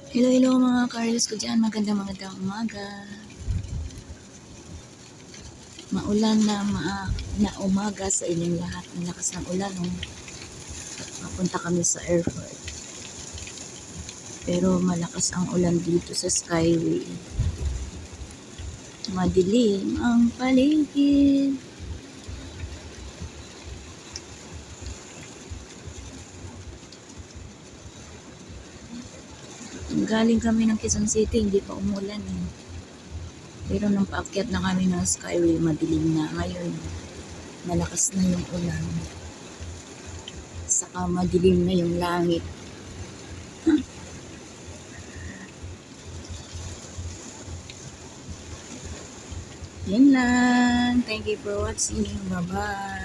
Hello, hello mga Carlos ko dyan. Magandang umaga. Maulan na umaga sa inyong lahat. Ang lakas ng ulan. Papunta kami sa airport. Pero malakas ang ulan dito sa Skyway. Madilim ang paligid. Galing kami ng Quezon City, hindi pa umulan eh. Pero nung paakyat na kami ng Skyway, madilim na. Ngayon, malakas na yung ulan. Saka madilim na yung langit. Yan lang. Thank you for watching. Bye-bye.